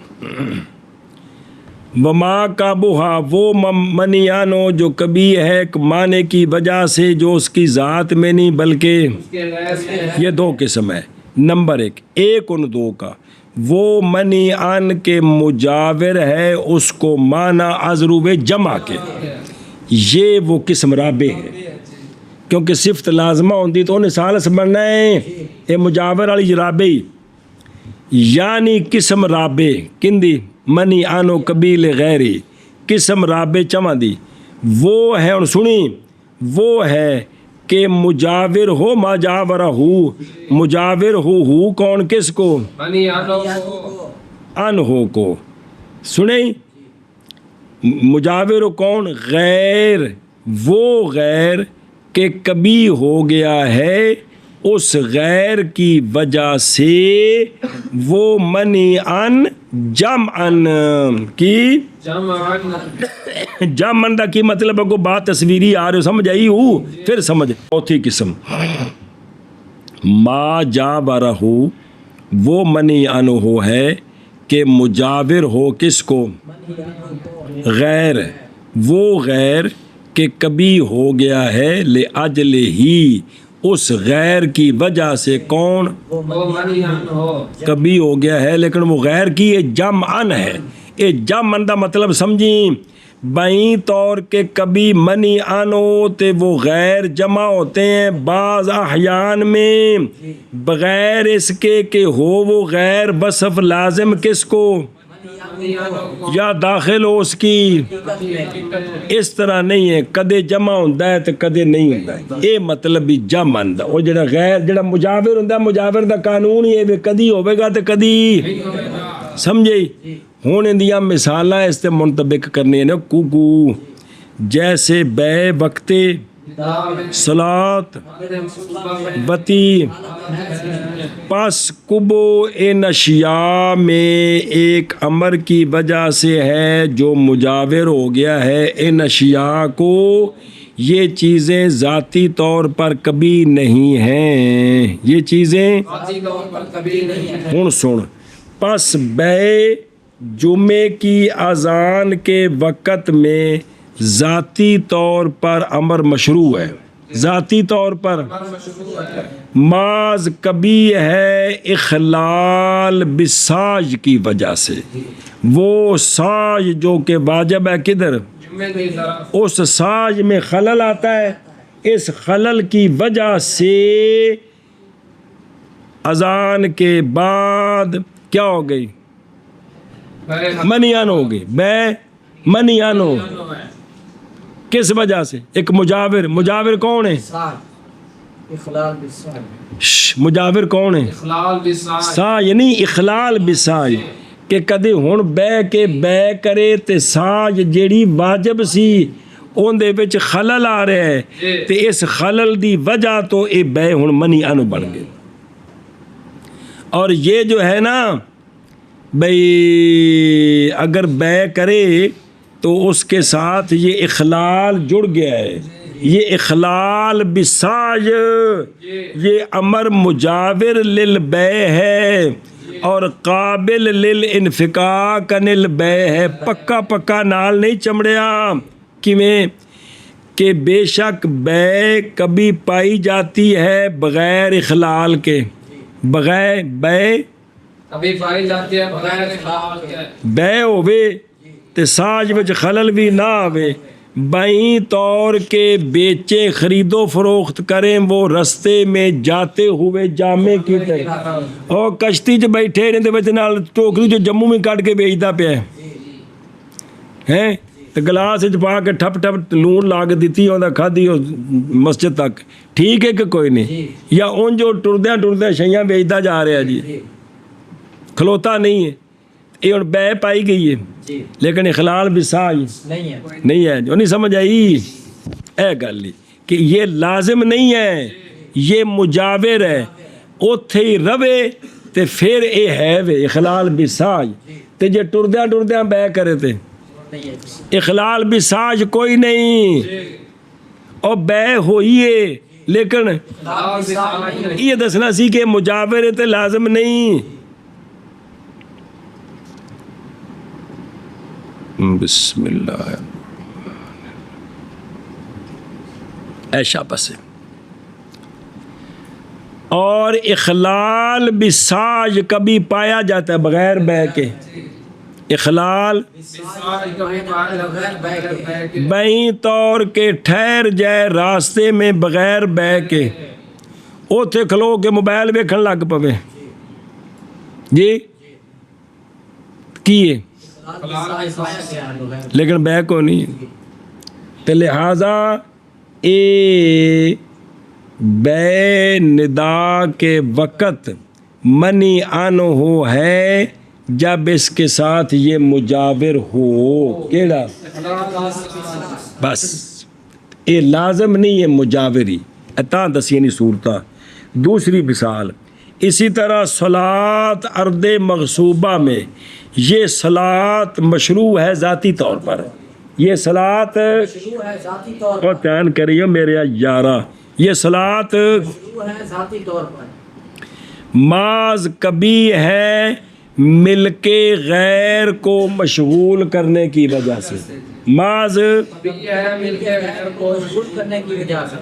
وما کا بہا وہ منی آنو جو کبھی ہے ایک معنی کی وجہ سے جو اس کی ذات میں نہیں بلکہ یہ دو قسم ہے. نمبر ایک ان دو کا وہ منی آن کے مجاور ہے اس کو معنی ازروب جمع کے, یہ وہ قسم رابع ہے کیونکہ صفت لازمہ ہوندی تو انہیں سالس بننا ہے یہ مجاور والی رابع یعنی قسم رابع کندی منی آنو قبیل غیری قسم رابع چمہ دی وہ ہے. اور سنی وہ ہے کہ مجاور ہو مجاورہ ہو, مجاور ہو کون کس کو منی عنہ کو انہو کو. سنیں مجاور کون غیر وہ غیر کہ کبھی ہو گیا ہے اس غیر کی وجہ سے وہ منی ان جمعن کی جمعن دا کی مطلب ہے کو بات تصویری آ رہے ہو سمجھ آئی ہو. پھر سمجھ چوتھی قسم ما جابرہ وہ منی انہو ہے کہ مجاور ہو کس کو غیر وہ غیر کہ کبھی ہو گیا ہے لأجل ہی اس غیر کی وجہ سے کون وہ منی عنہ کبھی ہو گیا ہے لیکن وہ غیر کی یہ جمعن ہے. یہ جمعن دا مطلب سمجھیں بائیں طور کے کبھی منی آنو تے وہ غیر جمع ہوتے ہیں بعض احیان میں بغیر اس کے کہ ہو وہ غیر بصف لازم کس کو یا داخل ہو اس کی. اس طرح نہیں ہے کدے جمع ہوتا ہے تو کدے نہیں ہوتا ہے. یہ مطلب بھی جمع ہوتا وہ جڑا غیر جڑا مجاور ہوتا ہے مجاور دا قانون ہی ہے کدی ہوئے گا تو کدی سمجھے. ہون اندیاں مثالاں اس تے منطبق کرنے ہیں کوکو جیسے بے وقت صلات بتی پس کبو ان اشیاء میں ایک امر کی وجہ سے ہے جو مجاور ہو گیا ہے ان اشیاء کو یہ چیزیں ذاتی طور پر کبھی نہیں ہیں. یہ چیزیں ہن سن پس بے جمعے کی اذان کے وقت میں ذاتی طور پر امر مشروع ہے. ذاتی طور پر ماز کبھی ہے اخلال بساج کی وجہ سے وہ ساج جو کہ واجب ہے کدھر اس ساج میں خلل آتا ہے. اس خلل کی وجہ سے اذان کے بعد کیا ہو گئی منیان ہو گئی بے منیان ہو کس وجہ سے ایک مجاور مجاور کون ہے مجاور کون ہے سا یعنی اخلال بساج کہ کدے ہن بے کے بے کرے تے ساج جیڑی واجب سی اون دے وچ خلل آ رہا ہے تے اس خلل دی وجہ تو اے بے ہن منیان بن گئے. اور یہ جو ہے نا بھئی اگر بے کرے تو اس کے ساتھ یہ اخلال جڑ گیا ہے. یہ اخلال بساج یہ امر مجاور للبے ہے اور قابل للانفکاک للبے ہے. پکا پکا نال نہیں چمڑیا کیویں کہ بے شک بے کبھی پائی جاتی ہے بغیر اخلال کے بغیر بے کبھی پائی جاتی ہے بغیر اخلال کے بے ہوے تے ساج وچ خلل بھی نہ آوے. بائیں طور کے بیچے خرید و فروخت کریں وہ رستے میں جاتے ہوئے جامے کی طرح اور کشتی چ بیٹھے نے دے وچ نال ٹوکری جو جموں میں کٹ کے بیچدا پیا ہے تے گلاس وچ پا کے ٹھپ ٹھپ لون لا کے دتی اوندا کھادی مسجد تک ٹھیک ہے کہ کوئی نہیں یا اون جو ٹردیاں ٹردیاں شیاں بیچدا جا رہا جی کھلوتا نہیں ہے. یہ اور بے پائی گئی ہے جی لیکن اخلال بساج نہیں ہے. نہیں ہے. جو نہیں سمجھ آئی اے گل کہ یہ لازم نہیں ہے, یہ مجاور ہے. اوتھے ہی روے تے پھر اے ہے وے اخلال بساج. تے جے ٹردیاں بے کرے تے نہیں ہے. اخلال بساج کوئی نہیں, اور بے ہوئی ہے لیکن یہ دسنا سی کہ مجاور ہے تے لازم نہیں. بسم اللہ ایشا بس. اور اخلال بساج کبھی پایا جاتا ہے بغیر بے کے. اخلال بہیں طور کے ٹھہر جائے راستے میں بغیر بے کے. اوتھے کھلو کے موبائل ویکھن لگ پوے جی کیے لیکن بے کو نہیں. تو لہذا اے بے ندا کے وقت منی آن ہو ہے جب اس کے ساتھ یہ مجاور ہو. کیڑا بس یہ لازم نہیں ہے مجاوری. اتاں دسی نہیں صورتہ. دوسری مثال اسی طرح صلاۃ ارض مغصوبہ میں یہ صلاۃ مشروع ہے ذاتی طور پر. یہ صلاۃ شروع ہے ذاتی طور پر. اور تعین کریو میرے یارہ, یہ صلاۃ شروع ہے ذاتی طور پر. ماض کبھی ہے ملک غیر کو مشغول کرنے کی وجہ سے. ماض مل کے غیر کو مشغول کرنے کی وجہ سے.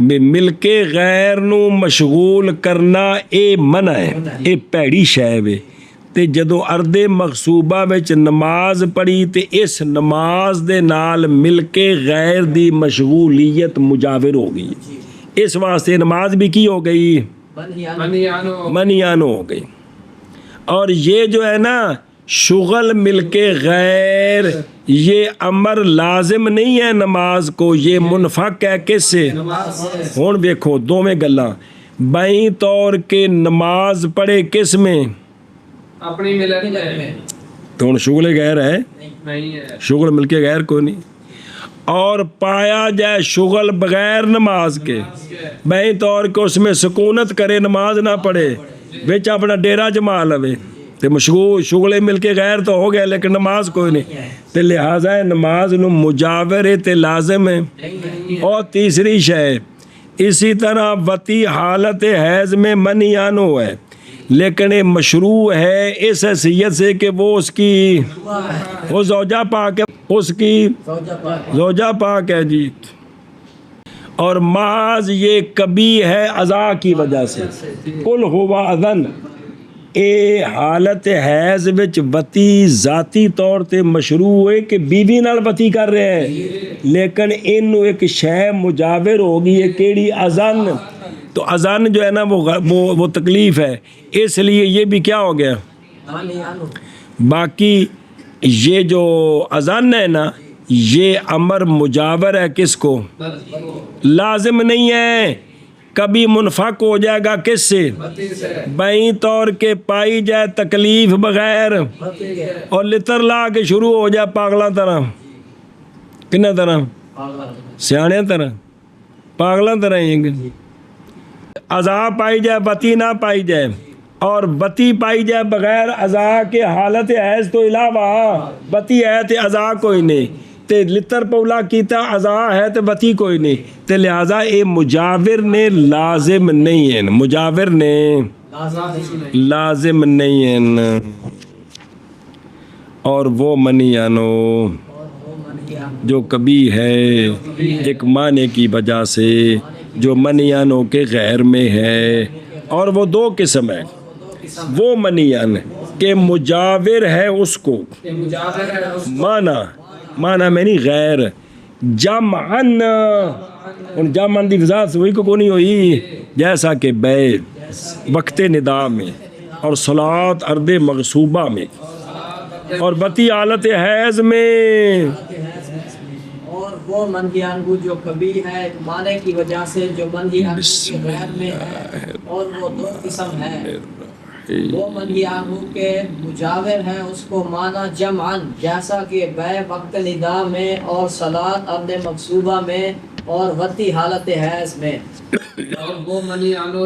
ملک غیر نو مشغول کرنا اے منع ہے, اے پیڑی شے وے. تے جدوں ارد مغصوبہ وچ نماز پڑھی تے اس نماز دے نال ملک غیر دی مشغولیت مجاور ہو گئی. اس واسطے نماز بھی کی ہو گئی منیانو ہو گئی. اور یہ جو ہے نا شغل ملک غیر یہ امر لازم نہیں ہے نماز کو, یہ منفق ہے کس سے. ہن دیکھو دوویں گلاں بائیں طور کے نماز پڑھے کس میں اپنی ملت میں تو ہن شغل غیر ہے نہیں ہے. شغل ملک غیر کو نہیں. اور پایا جائے شغل بغیر نماز کے بائیں طور کے اس میں سکونت کرے نماز نہ پڑھے بچ اپنا ڈیرا جما لوے تے مشغول شغل مل کے غیر تو ہو گیا لیکن نماز کوئی نہیں. تے لہٰذا نماز نو مجاور ہے تے لازم ہے. اور تیسری شے اسی طرح وتی حالت حیض میں منیانو ہے لیکن یہ مشروع ہے اس حیثیت سے کہ وہ اس کی وہ زوجہ پاک ہے, اس کی زوجہ پاک ہے جی. اور محض یہ کبھی ہے عزا کی وجہ سے. قل ہوا اذن اے حالت حیض وچ وتی ذاتی طور تے مشروع ہے کہ بیوی نال وتی کر رہے ہیں لیکن اینو ایک شے مجاور ہو گئی ہے کیڑی اذن. تو اذان جو ہے نا وہ تکلیف ہے, اس لیے یہ بھی کیا ہو گیا. باقی یہ جو اذان ہے نا یہ امر مجاور ہے کس کو, لازم نہیں ہے. کبھی منفق ہو جائے گا کس سے بائیں طور کے پائی جائے تکلیف بغیر اور لتر لا کے شروع ہو جائے پاگلاں طرح. کنا طرح سیانے طرح پاگلاں طرح ہی عذاب پائی جائے بتی نہ پائی جائے اور بتی پائی جائے بغیر عذاب کے حالت حیض تو علاوہ بتی ہے تے عذاب کوئی نہیں تے لتر پولا کیتا عذاب ہے تے بتی کوئی نہیں تے لہذا اے مجاور نے لازم نہیں ہے, مجاور نے لازم نہیں ہے. اور وہ منیانو جو کبھی ہے ایک معنی کی وجہ سے جو منیانوں کے غیر میں ہے. اور وہ دو قسم ہے. وہ منیان کہ مجاور ہے اس کو معنی میں نہیں غیر جمعن ان جمعن دی وضاحت وہی کو نہیں ہوئی جیسا کہ بے وقت ندا میں اور صلاۃ ارض مغصوبہ میں اور بتی حالت حیض میں. اور وہ منہیانگو جو کبھی ہے معنی کی وجہ سے جو منہیانگو کے غیر میں ہے اور وہ دو قسم ہے. وہ منہی عنہ کے مجاور ہیں اس کو مانا جمعاً جیسا کہ بے وقت ندا میں اور صلاۃ عبد مقصوبہ میں اور وطی حالت حیض میں. اور وہ منی عنہ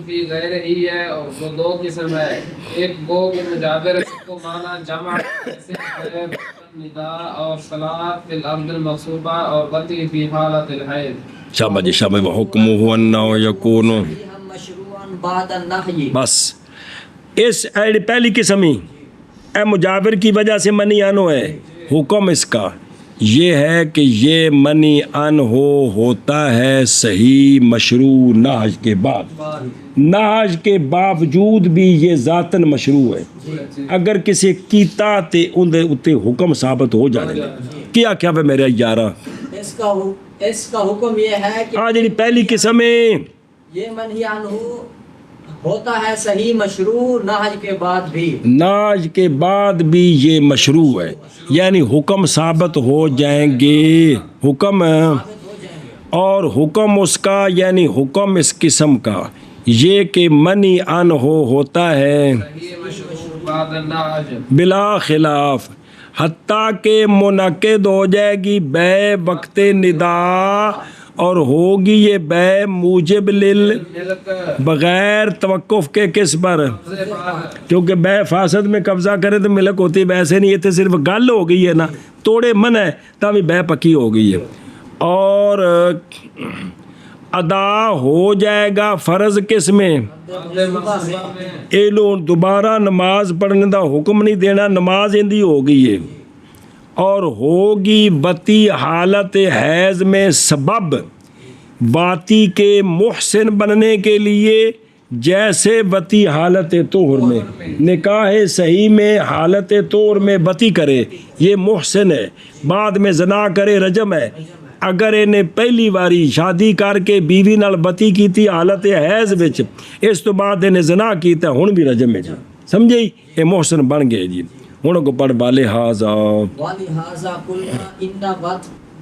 فی غیر ہی ہے اور وہ دو قسم ہے. ایک گو کے مجاور ہے اس کو مانا جمع جیسے بے وقت ندا اور صلاۃ فی الارض المقصوبہ اور وطی فی حالت الحیض. شابہ جی شابہ. حکمہ انہ یکون. ہم مشروعاً بعد النہی. بس اس پہلی قسم ہی اے مجاور کی وجہ سے منی عنہ ہے. حکم اس کا یہ ہے کہ یہ منی عنہ ہوتا ہے صحیح مشروع نہج کے بعد. نہج کے باوجود بھی یہ ذاتاً مشروع ہے. اگر کسی کیتا تے اندے اتے حکم ثابت ہو جانے کیا کیا پہ میرے یارہ. اس کا حکم یہ ہے کہ جی پہلی قسم ہے یہ منہی عنہ ہوتا ہے صحیح مشروع نہج کے بعد بھی. ناج کے بعد بھی یہ مشروع ہے یعنی حکم ثابت ہو جائیں گے. حکم اور حکم اس کا یعنی حکم اس قسم کا یہ کہ منی عنہ ہوتا ہے صحیح مشروع بعد النہج بلا خلاف حتیٰ کہ منعقد ہو جائے گی بے وقت ندا اور ہوگی یہ بے موجب ملک بغیر توقف کے کس پر. کیونکہ بے فاسد میں قبضہ کرے تو ملک ہوتی. ویسے نہیں یہ تو صرف گل ہو گئی ہے نا توڑے من ہے تبھی بے پکی ہو گئی ہے. اور ادا ہو جائے گا فرض کس میں اے لو دوبارہ نماز پڑھنے دا حکم نہیں دینا. نماز اندھی ہو گئی ہے اور ہوگی وطی حالت حیض میں سبب واتی کے محسن بننے کے لیے جیسے وطی حالت طہر میں. نکاح صحیح میں حالت طہر میں وطی کرے یہ محسن ہے. بعد میں زنا کرے رجم ہے. اگر انہیں پہلی باری شادی کر کے بیوی نال وطی کیتی حالت حیض وچ اس تو بعد انہیں زنا کیتا ہن بھی رجم ہے جی. سمجھے یہ محسن بن گئے جی. ہن کو پڑھ بالے ہاذا ولہذا قلنا ان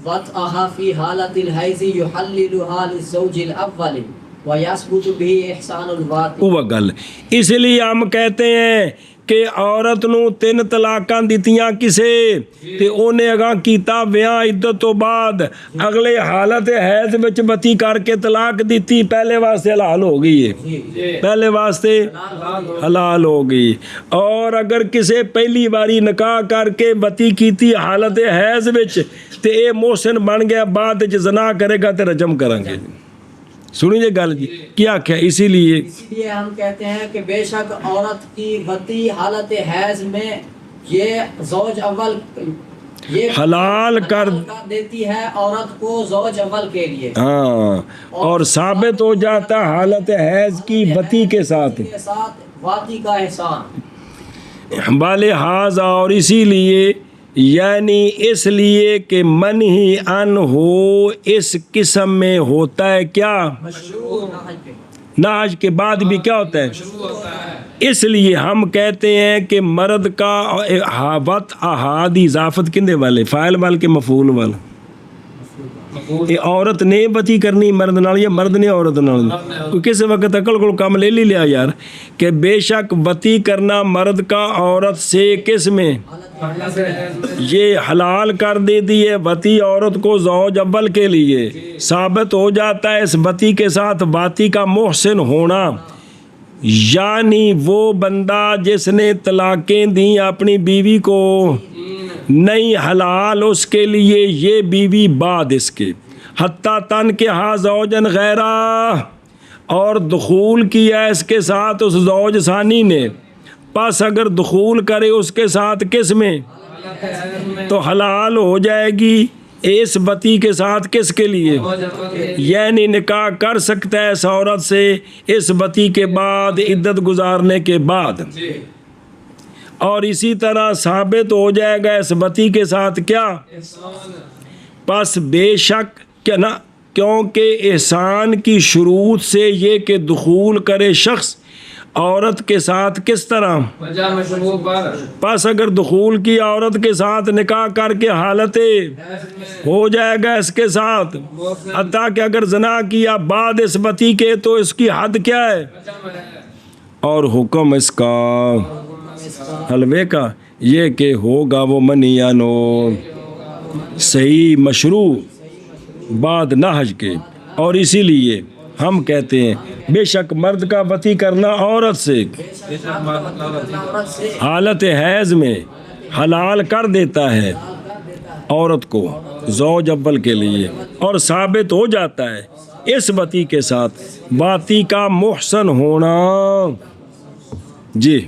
وطئها فی حالت الحیض یحللها للزوج الاول ویثبت به احسان الواطی. وہ گل اس لیے ہم کہتے ہیں کہ عورت نو 3 طلاقاں دتیاں کسے تے اونے اگاں کیتا ویاہ عدت تو بعد اگلے حالت حیض وچ وطی کر کے طلاق دیتی پہلے واسطے حلال ہو گئی ہے. پہلے واسطے حلال ہو گئی. اور اگر کسے پہلی باری نکاح کر کے وطی کیتی حالت حیض وچ تے اے محسن بن گیا بعد وچ زنا کرے گا تے رجم کریں گے. سنیے گل جی کیا کیا. اسی لیے ہم کہتے ہیں کہ بے شک عورت کی وطی حالت حیض میں یہ زوج اول یہ حلال کر دیتی ہے عورت کو زوج اول کے لیے. ہاں اور ثابت ہو جاتا حالت حیض کی وطی کے ساتھ واطی کا احسان بالے حاض. اور اسی لیے یعنی اس لیے کہ منہی عنہ ہو اس قسم میں ہوتا ہے کیا مشروع نہج کے بعد بھی کیا ہوتا ہے. اس لیے ہم کہتے ہیں کہ مرد کا وط احاد اضافت کندے والے فاعل وال کے مفعول وال. یہ عورت نے وطی کرنی مرد نال یا مرد نے عورت نال. کس وقت عقل کو کام لے لیا یار کہ بے شک وطی کرنا مرد کا عورت سے کس میں یہ حلال کر دیتی ہے وطی عورت کو زوج اول کے لیے. ثابت ہو جاتا ہے اس وطی کے ساتھ واطی کا محسن ہونا. یعنی وہ بندہ جس نے طلاقیں دیں اپنی بیوی کو نہیں حلال اس کے لیے یہ بیوی بعد اس کے حتیٰ تن کے ہاں زوجن غیرہ اور دخول کیا اس کے ساتھ اس زوج ثانی نے. پس اگر دخول کرے اس کے ساتھ کس میں تو حلال ہو جائے گی اس وطی کے ساتھ کس کے لیے یعنی نکاح کر سکتا ہے اس عورت سے اس وطی کے بعد عدت گزارنے کے بعد. اور اسی طرح ثابت ہو جائے گا اس وطی کے ساتھ کیا پس بے شک کیا نا کیونکہ احسان کی شروط سے یہ کہ دخول کرے شخص عورت کے ساتھ کس طرح پس اگر دخول کی عورت کے ساتھ نکاح کر کے حالت ہو جائے گا اس کے ساتھ حتیٰ کہ اگر زنا کیا بعد اس وطی کے تو اس کی حد کیا ہے اور حکم اس کا حلوے کا یہ کہ ہوگا وہ منیانو صحیح مشروع بعد نہج کے، اور اسی لیے ہم کہتے ہیں بے شک مرد کا وطی کرنا عورت سے حالت حیض میں حلال کر دیتا ہے عورت کو زوج اول کے لیے، اور ثابت ہو جاتا ہے اس وطی کے ساتھ واطی کا محسن ہونا۔ جی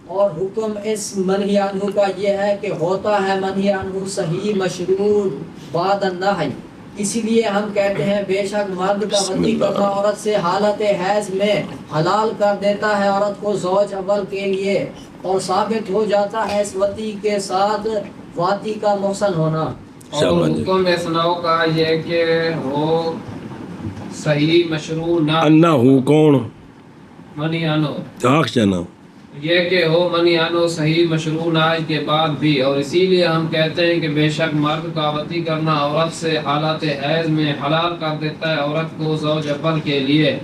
اور حکم اس منہی عنہ کا یہ ہے کہ ہوتا ہے منہی عنہ صحیح مشروع بعد النہی، اسی لیے ہم کہتے ہیں بے شک مرد کا وطی کرنا عورت سے حالت حیض میں حلال کر دیتا ہے عورت کو زوج اول کے لیے، اور ثابت ہو جاتا ہے اس وطی کے ساتھ واطی کا محسن ہونا۔ اور حکم اس نو کا یہ کہ ہو صحیح مشروع نہ اللہ ہوں کون منی عنہ، جنا یہ کہ ہو منی عنہ صحیح مشروع ناج کے بعد بھی، اور اسی لیے ہم کہتے ہیں کہ بے شک مرد کا وطی کرنا عورت سے حالت حیض میں حلال کر دیتا ہے عورت کو زوج اول کے لیے،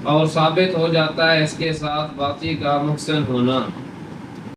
اور ثابت ہو جاتا ہے اس کے ساتھ واطی کا محسن ہونا۔